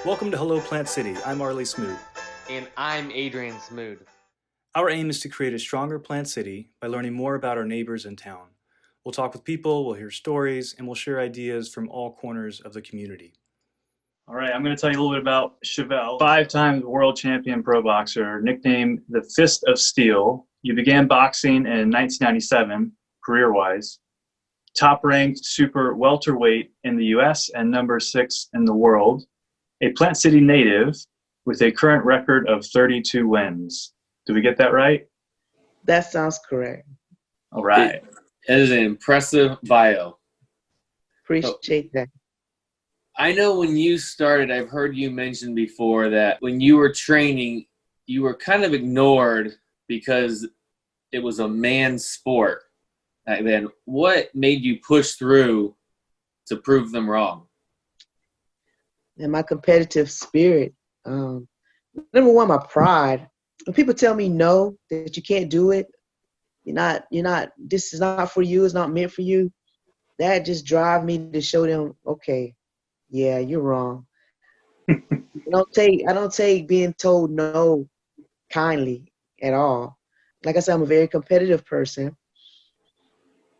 Welcome to Hello Plant City. I'm Arlie Smoot. And I'm Adrian Smood. Our aim is to create a stronger plant city by learning more about our neighbors in town. We'll talk with people, we'll hear stories, and we'll share ideas from all corners of the community. All right, I'm going to tell you a little bit about Chevelle, 5-time world champion pro boxer, nicknamed the Fist of Steel. You began boxing in 1997, career-wise. Top-ranked super welterweight in the U.S. and number 6 in the world. A Plant City native with a current record of 32 wins. Did we get that right? That sounds correct. All right. It is an impressive bio. Appreciate that. I know when you started, I've heard you mention before that when you were training, you were kind of ignored because it was a man's sport back then. What made you push through to prove them wrong? And my competitive spirit. Number one, my pride. When people tell me no, that you can't do it, this is not for you, it's not meant for you, that just drive me to show them, okay, yeah, you're wrong. I don't take being told no kindly at all. Like I said, I'm a very competitive person.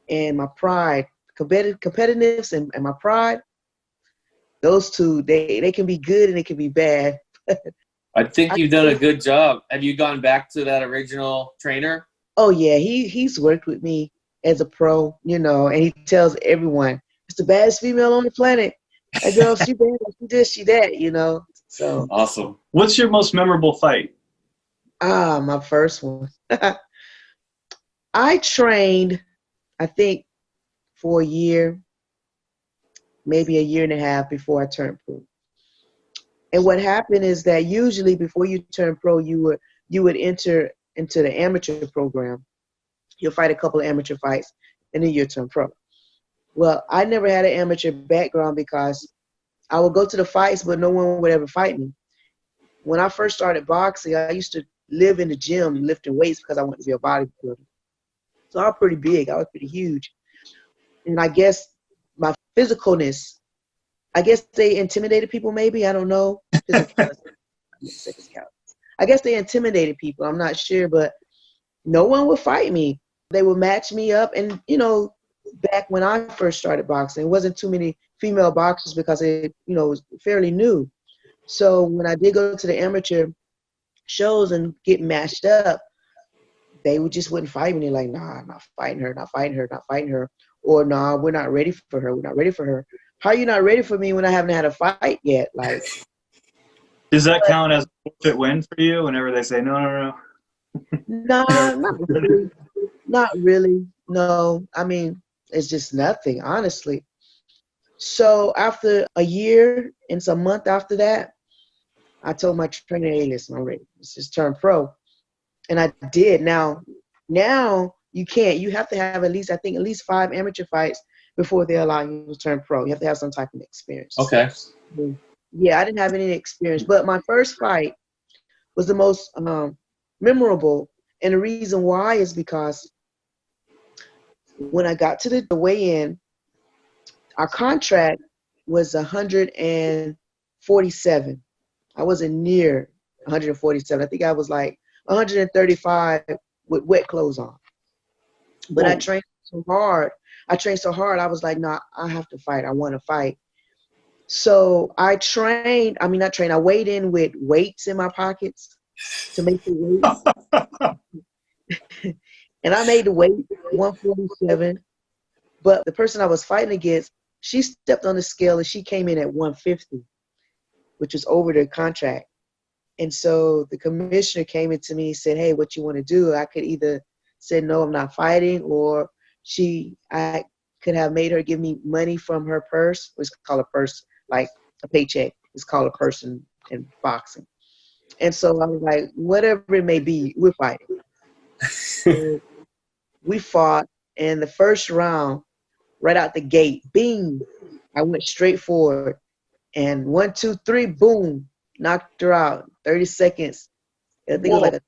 And my pride, competitiveness and my pride, those two, they can be good and they can be bad. I think you've done a good job. Have you gone back to that original trainer? Oh, yeah, he's worked with me as a pro, and he tells everyone, it's the baddest female on the planet. That girl, she bad, she this, she that, So Awesome. What's your most memorable fight? my first one. I trained, I think, for a year, maybe a year and a half before I turned pro. And what happened is that usually before you turn pro, you would enter into the amateur program. You'll fight a couple of amateur fights, and then you'll turn pro. Well, I never had an amateur background because I would go to the fights, but no one would ever fight me. When I first started boxing, I used to live in the gym lifting weights because I wanted to be a bodybuilder. So I was pretty big. I was pretty huge. And I guess my physicalness, I guess they intimidated people maybe. I don't know. I guess they intimidated people. I'm not sure, but no one would fight me. They would match me up. And, back when I first started boxing, it wasn't too many female boxers because it, was fairly new. So when I did go to the amateur shows and get matched up, they just wouldn't fight me. They're like, nah, I'm not fighting her, not fighting her, not fighting her. Or, nah, we're not ready for her. We're not ready for her. How are you not ready for me when I haven't had a fight yet? Like, Does that count as a forfeit win for you whenever they say, no? nah, not really. Not really. No. I mean, it's just nothing, honestly. So after a year and some month after that, I told my trainer, hey, listen, I'm ready. Let's just turn pro. And I did. Now you can't. You have to have at least 5 amateur fights before they allow you to turn pro. You have to have some type of experience. Okay. Yeah, I didn't have any experience. But my first fight was the most memorable. And the reason why is because when I got to the weigh-in, our contract was 147. I wasn't near 147. I think I was like 135 with wet clothes on. But I trained so hard. I was like, nah, I have to fight. I want to fight. So I weighed in with weights in my pockets to make the weights. And I made the weight 147. But the person I was fighting against, she stepped on the scale and she came in at 150, which was over the contract. And so the commissioner came into me and said, hey, what you want to do? I could either say, no, I'm not fighting, or I could have made her give me money from her purse, which is called a purse, like a paycheck. It's called a purse in boxing. And so I was like, whatever it may be, we're fighting. So we fought, and the first round, right out the gate, bing, I went straight forward. And 1, 2, 3, boom, knocked her out. 30 seconds. I think it was like a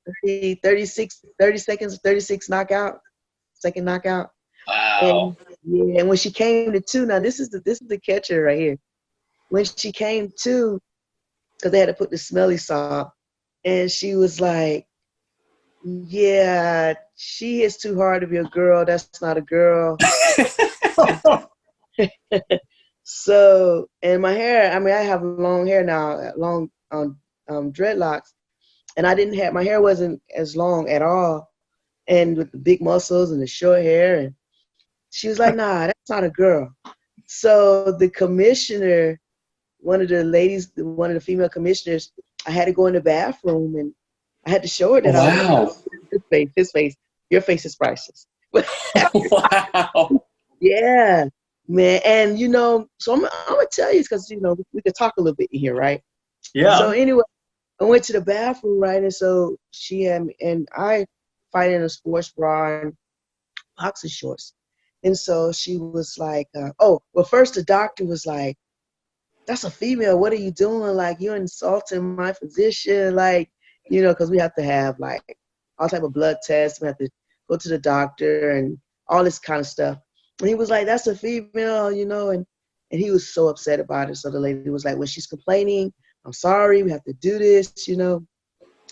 30 seconds, 36 knockout, second knockout. Wow. And when she came to 2, now this is the catcher right here. When she came to, because they had to put the smelly salt. And she was like, yeah, she is too hard to be a girl. That's not a girl. So, and my hair, I mean, I have long hair now, long dreadlocks. And my hair wasn't as long at all. And with the big muscles and the short hair. And she was like, nah, that's not a girl. So the commissioner, one of the female commissioners, I had to go in the bathroom and I had to show her that I was his face. Your face is priceless. Wow. Yeah, man. And, so I'm going to tell you because, we could talk a little bit here, right? Yeah. So anyway, I went to the bathroom, right? And so she had me, and I fight in a sports bra and boxer shorts. And so she was like, first the doctor was like, that's a female. What are you doing? Like, you're insulting my physician. Like, because we have to have like all type of blood tests. We have to go to the doctor and all this kind of stuff. And he was like, that's a female, and he was so upset about it. So the lady was like, when she's complaining, I'm sorry, we have to do this, And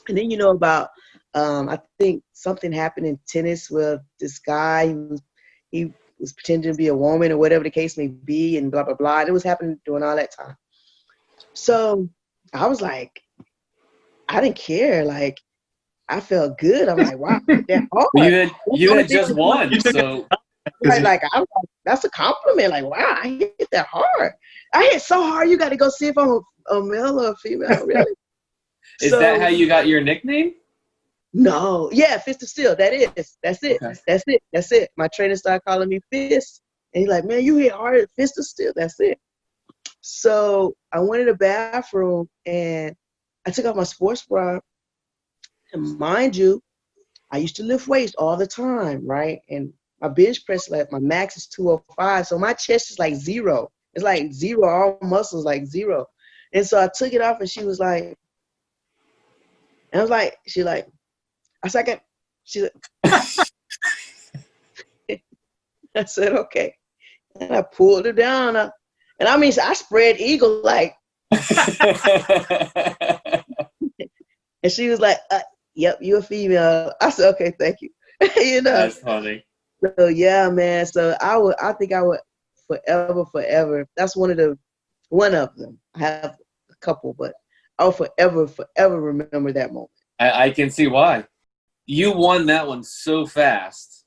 then about, I think something happened in tennis with this guy. He was pretending to be a woman or whatever the case may be, and blah, blah, blah. And it was happening during all that time. So I was like, I didn't care. Like, I felt good. I'm like, wow, that hard. You had just won, so. Like, I was like, that's a compliment. Like, wow, I hit that hard. I hit so hard, you got to go see if I'm a male or a female, really. Is that how you got your nickname? No. Yeah, Fist of Steel. That's it. Okay. That's it. My trainer started calling me Fist. And he's like, man, you hit hard at Fist of Steel. That's it. So I went in the bathroom and I took off my sports bra. And mind you, I used to lift weights all the time, right? And my bench press, like my max is 205. So my chest is like 0. It's like 0, all muscles like 0. And so I took it off and she was like, and I was like, I said, I said, okay. And I pulled her down. And I mean, I spread eagle like. And she was like, yep, you're a female. I said, okay, thank you. That's funny. So yeah, man. So I think I would forever. That's one of them. I have a couple, but I'll forever remember that moment. I can see why. You won that one so fast.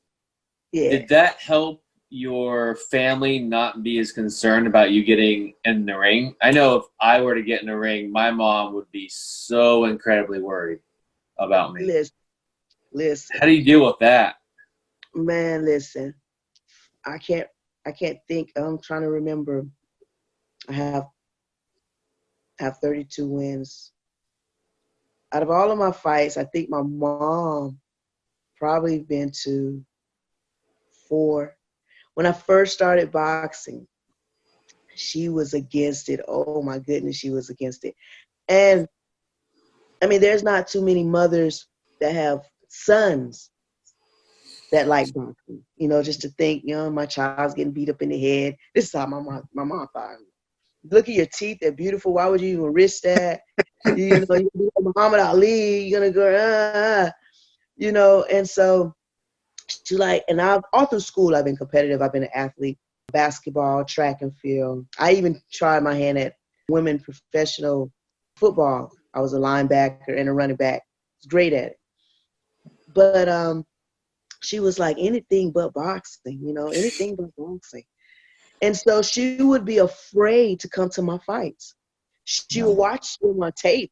Yeah. Did that help your family not be as concerned about you getting in the ring? I know if I were to get in the ring, my mom would be so incredibly worried about me. Listen. How do you deal with that? Man, listen. I can't think. I'm trying to remember. I have 32 wins. Out of all of my fights, I think my mom probably been to 4. When I first started boxing, she was against it. Oh my goodness, she was against it. And I mean, there's not too many mothers that have sons that like boxing. Just to think, my child's getting beat up in the head. This is how my mom thought. Look at your teeth, they're beautiful. Why would you even risk that? You're gonna be like Muhammad Ali, you're gonna go, and so she's like, and all through school I've been competitive. I've been an athlete, basketball, track and field. I even tried my hand at women professional football. I was a linebacker and a running back. I was great at it. But she was like, anything but boxing, anything but boxing. And so she would be afraid to come to my fights. She would watch them on tape,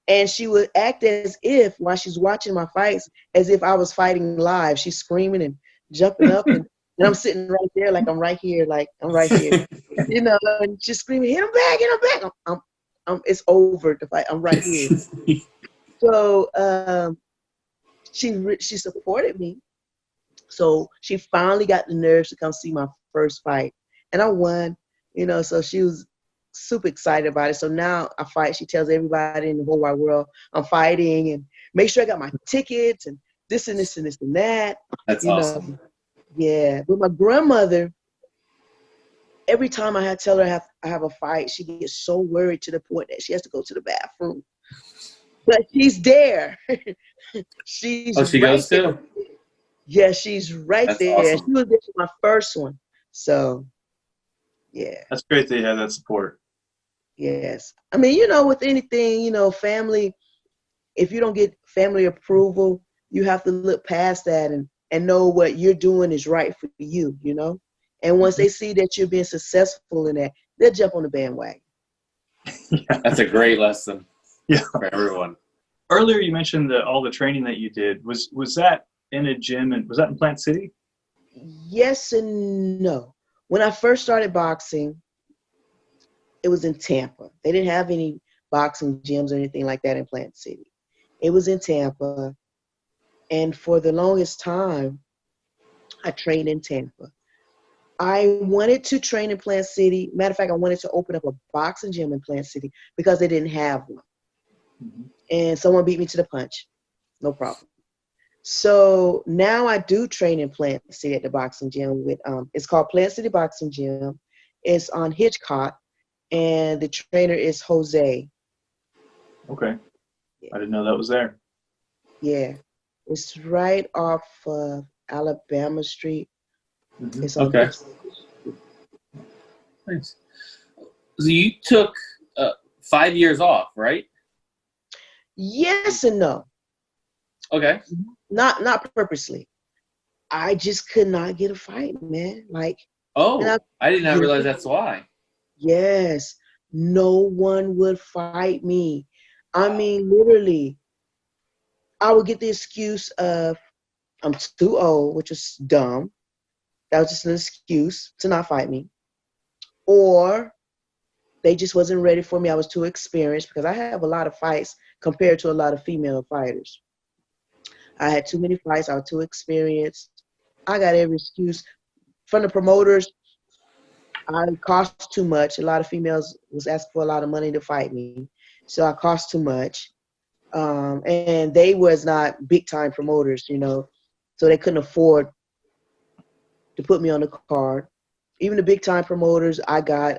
and she would act as if, while she's watching my fights, as if I was fighting live. She's screaming and jumping up, and I'm sitting right there like I'm right here, and she's screaming, hit him back. It's over the fight. I'm right here. So she supported me. So she finally got the nerves to come see my first fight. And I won, so she was super excited about it. So now I fight. She tells everybody in the whole wide world I'm fighting and make sure I got my tickets and this and this and this and that. That's awesome. Yeah. But my grandmother, every time tell her I have a fight, she gets so worried to the point that she has to go to the bathroom. But she's there. She's Oh, she right goes there. too? Yeah, she's right That's there. She awesome. was there for my first one. So, yeah, That's great that you have that support. yes. I mean, with anything, family, if you don't get family approval, you have to look past that and know what you're doing is right for you. And once they see that you're being successful in that, they'll jump on the bandwagon. That's a great lesson Yeah. for everyone. Earlier, you mentioned that all the training that you did was that in a gym, and was that in Plant City? Yes and no. When I first started boxing, it was in Tampa. They didn't have any boxing gyms or anything like that in Plant City. It was in Tampa. And for the longest time, I trained in Tampa. I wanted to train in Plant City. Matter of fact, I wanted to open up a boxing gym in Plant City because they didn't have one. Mm-hmm. And someone beat me to the punch. No problem. So now I do train in Plant City at the boxing gym with it's called Plant City Boxing Gym. It's on Hitchcock, and the trainer is Jose. Okay. I didn't know that was there. Yeah. It's right off of Alabama Street. Mm-hmm. It's on Okay. Nice. So you took 5 years off, right? Yes and no. Okay. Not purposely. I just could not get a fight, man. Like, Oh, I did not yeah, realize that's why. yes, no one would fight me. I mean, literally, I would get the excuse of I'm too old, which was dumb. That was just an excuse to not fight me. Or they just wasn't ready for me. I was too experienced because I have a lot of fights compared to a lot of female fighters. I had too many fights. I was too experienced. I got every excuse from the promoters. I cost too much. A lot of females was asking for a lot of money to fight me, so I cost too much. And they was not big time promoters, so they couldn't afford to put me on the card. Even the big time promoters I got,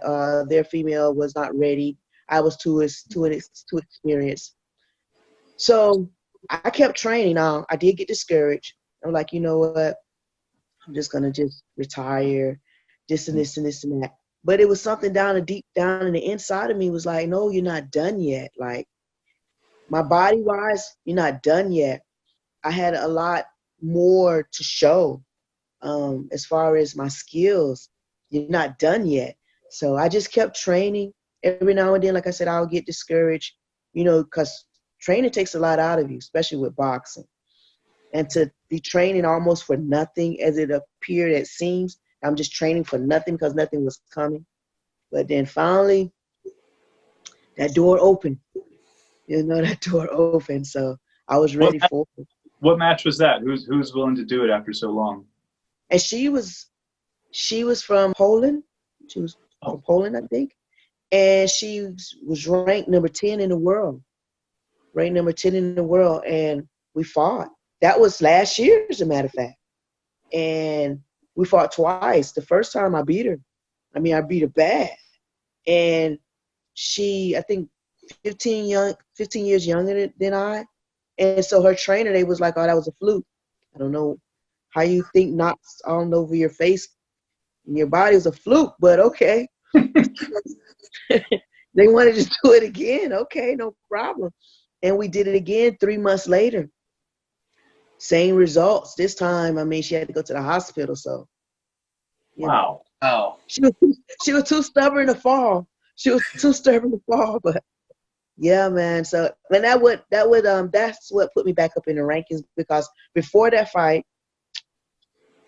their female was not ready. I was too experienced. So I kept training. Now I did get discouraged. I'm like, you know what? I'm just gonna just retire, this and this and this and that. But it was something deep down in the inside of me was like, no, you're not done yet. Like my body wise, you're not done yet. I had a lot more to show as far as my skills. You're not done yet. So I just kept training. Every now and then, like I said, I'll get discouraged, because training takes a lot out of you, especially with boxing. And to be training almost for nothing, as it appeared, it seems, I'm just training for nothing because nothing was coming. But then finally, that door opened. That door opened. So I was ready for it. What match was that? Who's willing to do it after so long? And she was from Poland. She was from Poland, I think. And she was ranked number 10 in the world. Ranked number 10 in the world. And we fought. That was last year, as a matter of fact. And we fought twice. The first time I beat her. I beat her bad. And she, I think, 15 years younger than I. And so her trainer, they was like, oh, that was a fluke. I don't know how you think knots all over your face and your body was a fluke, but okay. They wanted to do it again. Okay, no problem. And we did it again 3 months later. Same results. This time, she had to go to the hospital. So, Wow. Oh. She was too stubborn to fall. But yeah, man. So, and that's what put me back up in the rankings, because before that fight,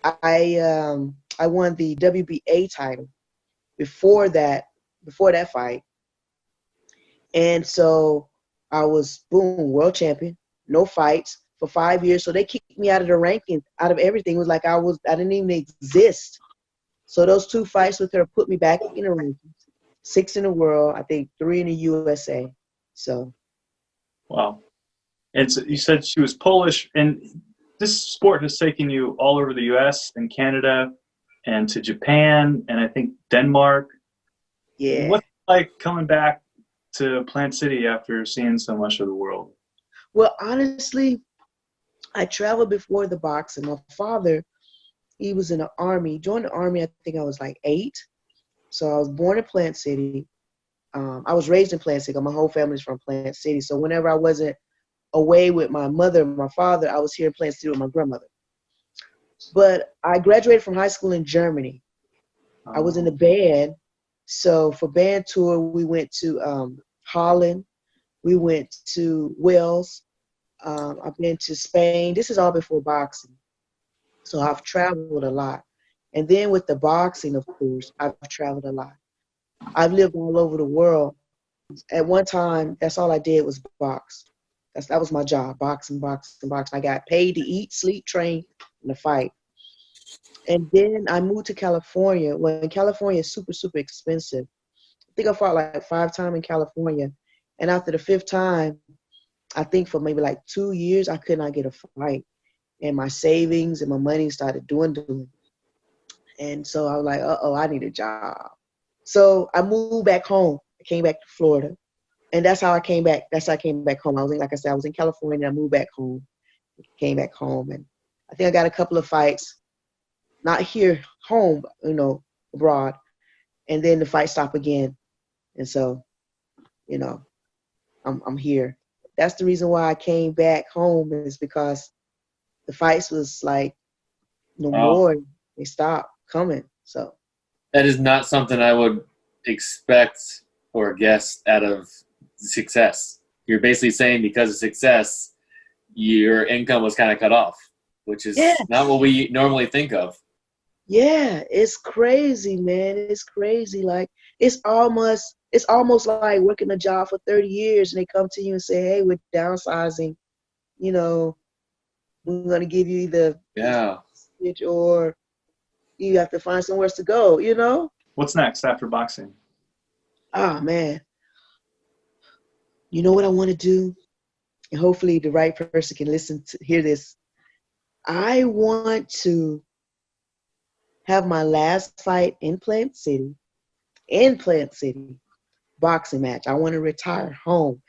I won the WBA title before that fight. And so I was, boom, world champion, no fights for 5 years. So they kicked me out of the rankings, out of everything. It was like I didn't even exist. So those 2 fights with her put me back in the rankings. 6 in the world, I think 3 in the USA. So. Wow. And so you said she was Polish, and this sport has taken you all over the U.S. and Canada. and to Japan, and I think Denmark. Yeah. What's it like coming back to Plant City after seeing so much of the world? Well, honestly, I traveled before the boxing. My father, he was in the Army. He joined the Army, I think I was like 8. So I was born in Plant City. I was raised in Plant City. My whole family's from Plant City. So whenever I wasn't away with my mother and my father, I was here in Plant City with my grandmother. But I graduated from high school in Germany. I was in the band. So for band tour, we went to Holland. We went to Wales. I've been to Spain. This is all before boxing. So I've traveled a lot. And then with the boxing, of course, I've traveled a lot. I've lived all over the world. At one time, that's all I did was box. That was my job, boxing. I got paid to eat, sleep, train, and to fight. And then I moved to California. Well, California is super, super expensive. I think I fought like 5 times in California. And after the 5th time, I think for maybe like 2 years, I could not get a fight. And my savings and my money started dwindling. And so I was like, I need a job. So I moved back home. I came back to Florida. And that's how I came back. That's how I came back home. Like I said, I was in California. I moved back home. Came back home. And I think I got a couple of fights. Not here, home, abroad. And then the fight stopped again. And so, I'm here. That's the reason why I came back home, is because the fights was like no more. They stopped coming. So That is not something I would expect or guess out of success. You're basically saying because of success, your income was kind of cut off, which is not what we normally think of. Yeah, it's crazy, man. It's crazy. Like it's almost like working a job for 30 years and they come to you and say, "Hey, we're downsizing. We're gonna give you either or you have to find somewhere to go." What's next after boxing? Oh man. You know what I want to do? And hopefully the right person can hear this. I want to have my last fight in Plant City, boxing match. I want to retire home.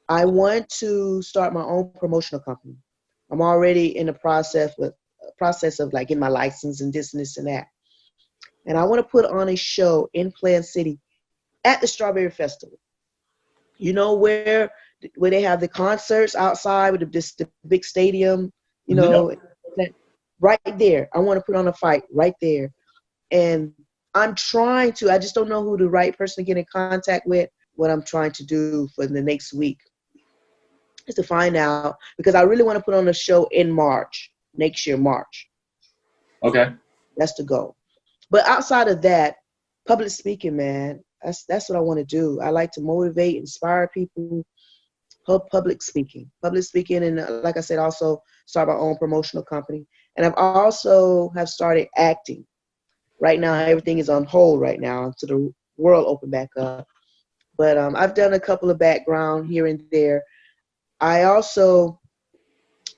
I want to start my own promotional company. I'm already in the process of like getting my license and this and that. And I want to put on a show in Plant City at the Strawberry Festival. Where they have the concerts outside with the big stadium, right there. I want to put on a fight right there. And I just don't know who the right person to get in contact with. What I'm trying to do for the next week is to find out, because I really want to put on a show in next year, March. Okay. That's the goal. But outside of that, public speaking, man, that's what I want to do. I like to motivate, inspire people, public speaking, and like I said, also start my own promotional company. And I've also have started acting. Right now, everything is on hold right now until the world open back up. But I've done a couple of background here and there. I'm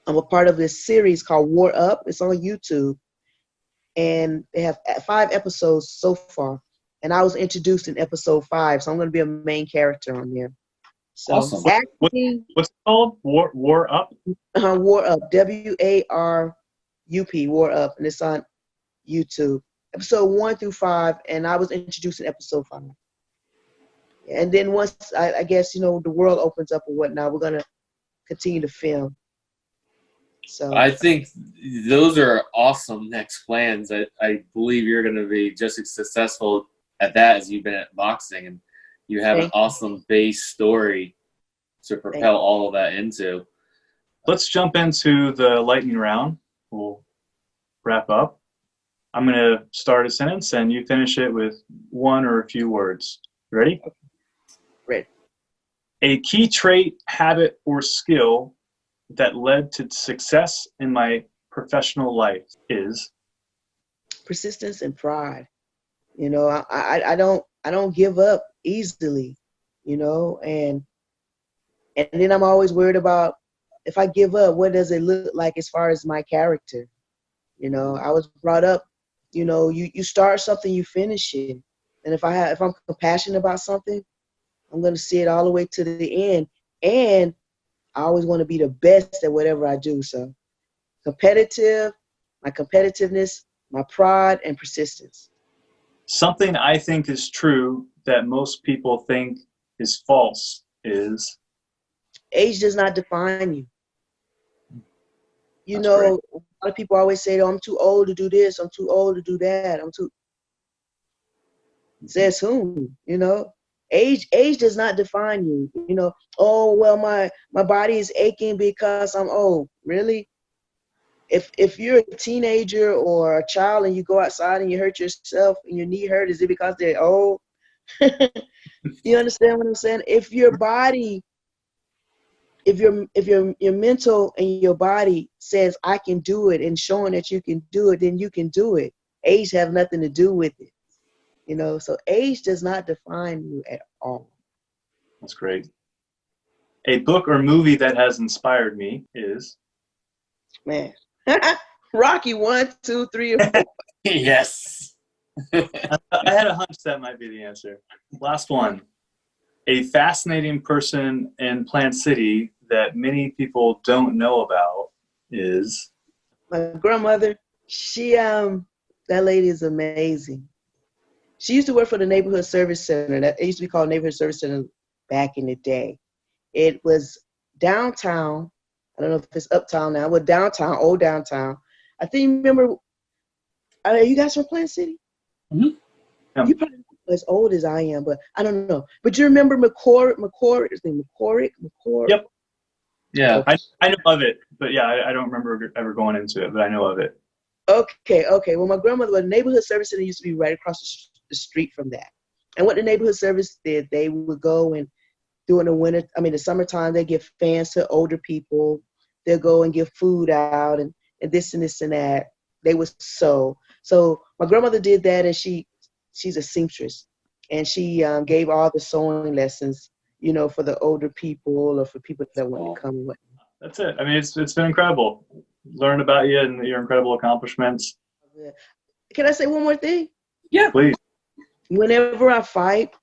a part of this series called War Up. It's on YouTube. And they have 5 episodes so far. And I was introduced in episode 5, so I'm going to be a main character on there. So, awesome. Acting, what's it called? War Up? War Up. WARUP. War Up. And it's on YouTube. Episode 1 through 5. And I was introduced in episode 5. And then once, I guess, the world opens up or whatnot, we're going to continue to film. So I think those are awesome next plans. I believe you're going to be just as successful at that as you've been at boxing, and you have an awesome base story to propel all of that into. Let's jump into the lightning round. We'll wrap up. I'm going to start a sentence and you finish it with one or a few words. Ready? Ready. A key trait, habit, or skill that led to success in my professional life is persistence and pride. I don't give up easily, and then I'm always worried about, if I give up, what does it look like as far as my character? I was brought up You start something, you finish it. And if I'm compassionate about something, I'm going to see it all the way to the end. And I always want to be the best at whatever I do. So my competitiveness, my pride, and persistence. Something I think is true that most people think is false is Age does not define you. That's great. A lot of people always say, "Oh, I'm too old to do this. I'm too old to do that. I'm too." Says whom? Age does not define you. Oh well, my body is aching because I'm old. Really? If you're a teenager or a child and you go outside and you hurt yourself and your knee hurt, is it because they're old? You understand what I'm saying? If your body, if your mental and your body says I can do it and showing that you can do it, then you can do it. Age have nothing to do with it. So age does not define you at all. That's great. A book or movie that has inspired me is Man. Rocky 1, 2, 3, or 4. Yes. I had a hunch that might be the answer. Last one. A fascinating person in Plant City that many people don't know about is My grandmother. That lady is amazing. She used to work for the neighborhood service center. It used to be called neighborhood service center back in the day. It was downtown. I don't know if it's uptown now, but downtown, old downtown. I think remember. Are you guys from Plant City? Mm-hmm. Yeah. You probably not as old as I am, but I don't know. But you remember McCorrick? His name McCorrick. Yep. Yeah. I know of it, but yeah, I don't remember ever going into it, but I know of it. Okay. Well, my grandmother, the neighborhood service center used to be right across the street from that. And what the neighborhood service did, they would go and during the summertime, they give fans to older people. They'll go and give food out and this and this and that. They would sew. So my grandmother did that, and she's a seamstress, and she gave all the sewing lessons, for the older people or for people that want to come. That's it. I mean, it's been incredible. Learn about you and your incredible accomplishments. Can I say one more thing? Yeah. Please. Whenever I fight,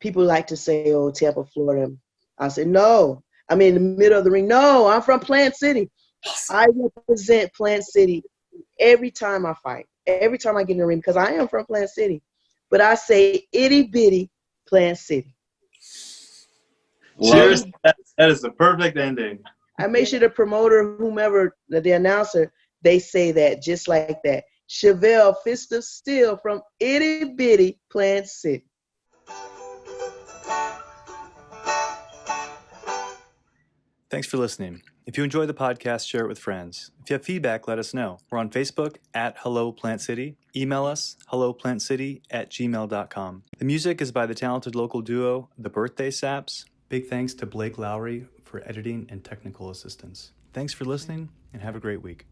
people like to say, "Oh, Tampa, Florida." I say, "No, I'm in the middle of the ring." No, I'm from Plant City. I represent Plant City every time I fight, every time I get in the ring, because I am from Plant City. But I say itty bitty Plant City. Cheers. That is the perfect ending. I make sure the promoter, whomever, the announcer, they say that just like that. Chevelle, fist of steel from itty bitty Plant City. Thanks for listening. If you enjoy the podcast, share it with friends. If you have feedback, let us know. We're on Facebook at Hello Plant City. Email us, helloplantcity@gmail.com. The music is by the talented local duo, The Birthday Saps. Big thanks to Blake Lowry for editing and technical assistance. Thanks for listening, and have a great week.